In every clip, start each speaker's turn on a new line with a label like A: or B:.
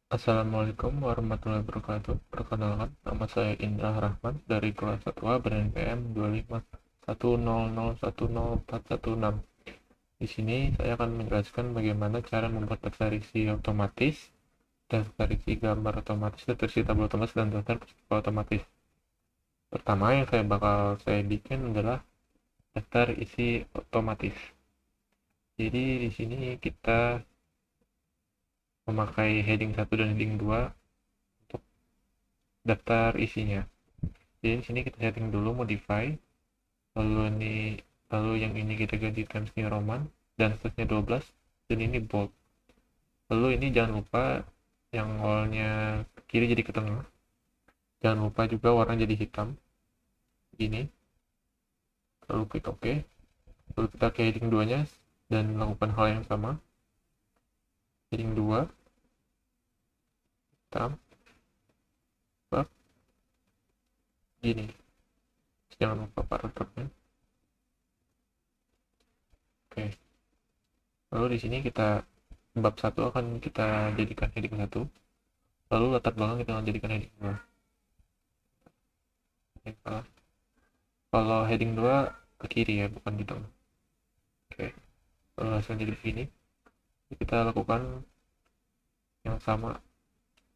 A: Assalamualaikum warahmatullahi wabarakatuh. Perkenalkan, nama saya Indra Rahman dari kelas 1A BNPM 25100104106. Di sini saya akan menjelaskan bagaimana cara membuat daftar isi otomatis, daftar isi gambar otomatis, daftar isi tabel otomatis, dan daftar peserta otomatis. Pertama yang saya bikin adalah daftar isi otomatis. Jadi di sini kita memakai heading 1 dan heading 2 untuk daftar isinya. Jadi di sini kita setting dulu modify, lalu yang ini kita ganti Times New Roman dan size-nya 12 dan ini bold. Lalu ini jangan lupa yang awalnya ke kiri jadi ke tengah. Jangan lupa juga warna jadi hitam. Gini. Lalu klik OK. Lalu kita ke heading 2-nya dan melakukan hal yang sama. Heading 2 hitam. Bak. Gini. Jangan lupa paragrafnya. Oke. Lalu di sini kita bab 1 akan kita jadikan heading 1. Lalu latar belakang kita akan jadikan heading 2. Kalau heading 2 ke kiri ya, bukan di tengah. Oke. Kalau hasilnya jadi begini, kita lakukan yang sama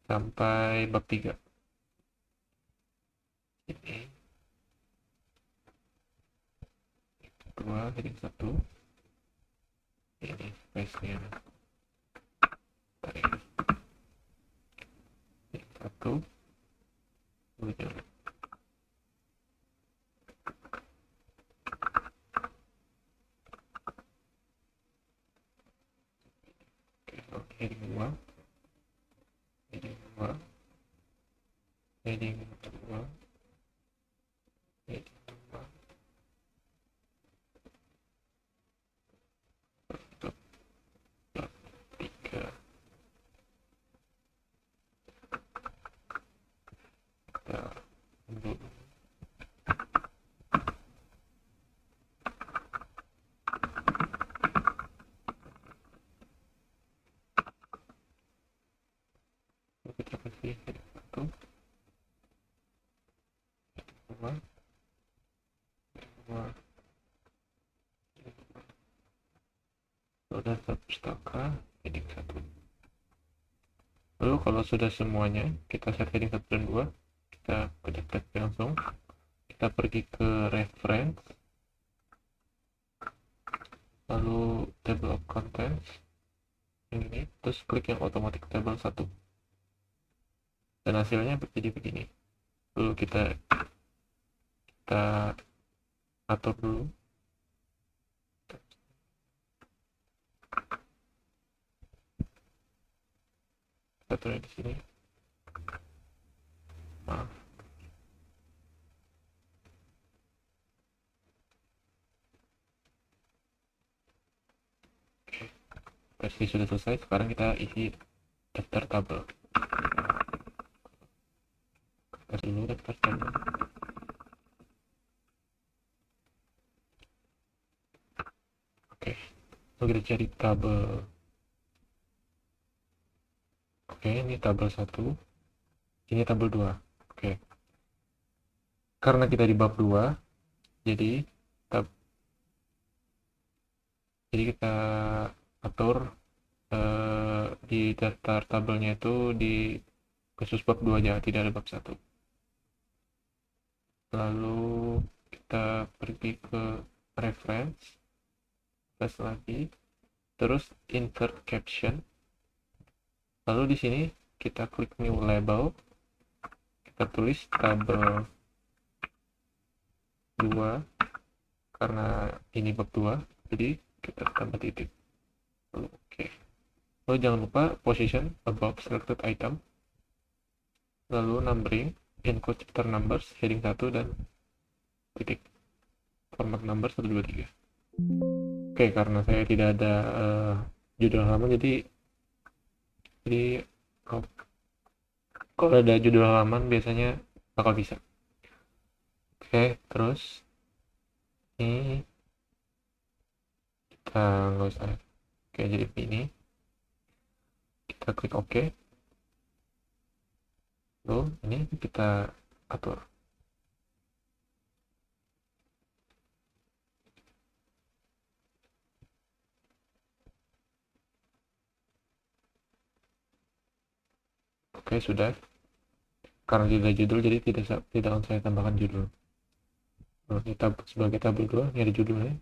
A: sampai bab 3. Ini kedua, heading 1. Ini space-nya. Heading 1. Kemudian heading 2. Heading 2. Heading 2. Heading 2. Untuk bab 3. Kita unduh. Kita kasih heading 1. Heading 2. Heading 2. Daftar pustaka heading 1. Lalu kalau sudah semuanya, kita set heading 1 dan 2, kita pencet langsung. Kita pergi ke reference, lalu table of contents, ini, terus klik yang automatic table 1. Dan hasilnya jadi begini. Lalu kita atur dulu. Kita aturnya di sini. Maaf. Versi sudah selesai, sekarang kita isi daftar tabel. Kita dulu daftar tabel. Oke, lalu kita cari tabel. Oke, ini tabel 1, ini tabel 2. Oke, karena kita di bab 2, jadi kita atur di daftar tabelnya itu di khusus bab 2 aja, tidak ada bab 1. Lalu kita pergi ke reference, plus lagi, terus insert caption. Lalu di sini kita klik new label, kita tulis tabel 2 karena ini bab 2, jadi kita tambah titik. Lalu oke. Lalu jangan lupa position above selected item, lalu numbering, include chapter numbers, heading 1 dan titik. Format number 1, 2, 3. Oke, karena saya tidak ada judul halaman, jadi kalau ada judul halaman biasanya bakal bisa. Oke, terus ini kita nggak usah. Oke, jadi ini kita klik OK. Lalu ini kita atur. Oke, sudah. Karena tidak judul, jadi tidak akan saya tambahkan judul. Lalu kita sebagai tabel 2, ini ada judulnya.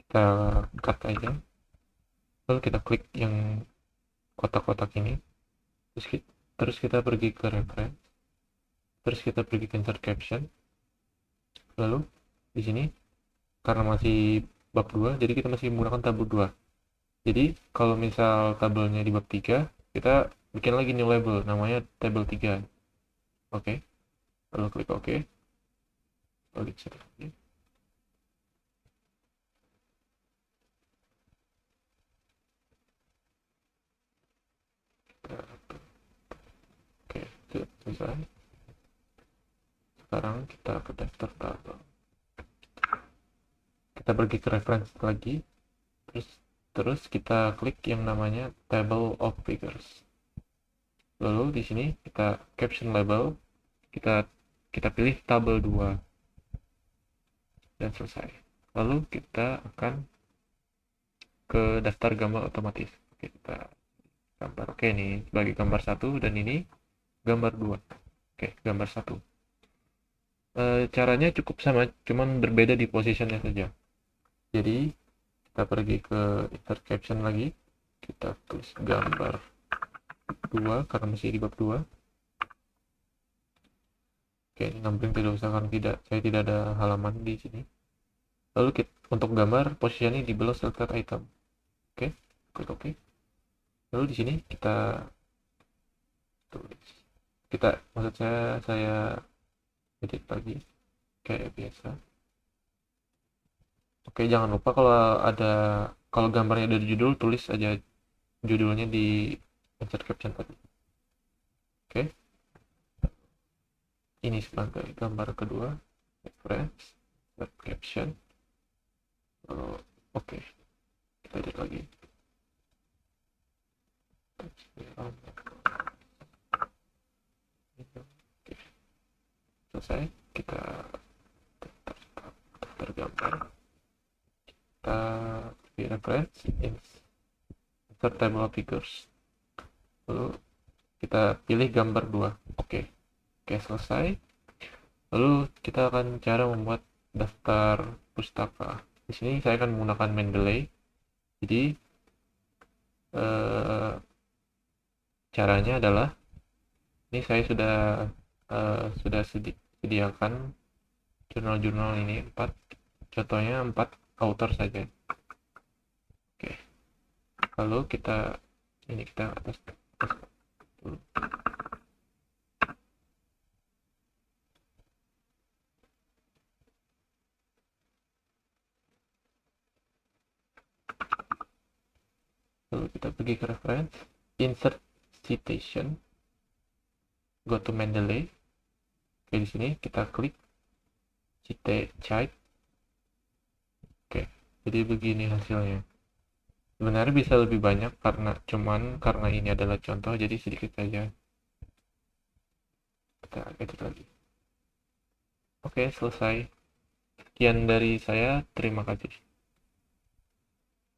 A: Kita cut aja. Lalu kita klik yang kotak-kotak ini. Terus kita pergi ke reference. Terus kita pergi ke insert caption. Lalu di sini karena masih bab 2, jadi kita masih menggunakan tabel 2. Jadi kalau misal tabelnya di bab 3, kita bikin lagi new label, namanya tabel 3. Oke. Lalu klik OK. Lalu di sini lagi. Oke, sudah selesai. Sekarang kita ke daftar tabel. Kita pergi ke reference lagi. Terus kita klik yang namanya table of figures. Lalu di sini kita caption label, kita pilih tabel 2 dan selesai. Lalu kita akan ke daftar gambar otomatis. Oke, kita gambar. Oke, ini sebagai gambar 1 dan ini gambar 2. Oke, gambar 1. Caranya cukup sama, cuman berbeda di positionnya saja. Jadi kita pergi ke insert caption lagi, kita tulis gambar 2 karena masih di bab 2. Oke, numbering tidak usah karena saya tidak ada halaman di sini. Lalu untuk gambar positioning di below selected item. Oke, klik OK. Lalu di sini kita tulis. Maksud saya edit lagi kayak biasa. Oke, jangan lupa kalau gambarnya ada di judul, tulis aja judulnya di insert caption tadi. Oke. Ini sebagai gambar kedua, reference, insert caption. Oke. Kita edit lagi. Oke. Selesai. Kita tergambar. Kita di reference, insert table of figures. Lalu kita pilih gambar 2. Oke, selesai. Lalu kita akan cara membuat daftar pustaka. Di sini saya akan menggunakan Mendeley. Jadi caranya adalah ini saya sudah sediakan jurnal-jurnal ini 4. Contohnya 4 author saja. Oke. Lalu kita atas dulu. Lalu kita pergi ke reference, insert citation, go to Mendeley. Oke, di sini kita klik cite. Oke, jadi begini hasilnya. Sebenarnya bisa lebih banyak karena ini adalah contoh, jadi sedikit saja. Kita edit lagi. Oke, selesai. Sekian dari saya, terima kasih.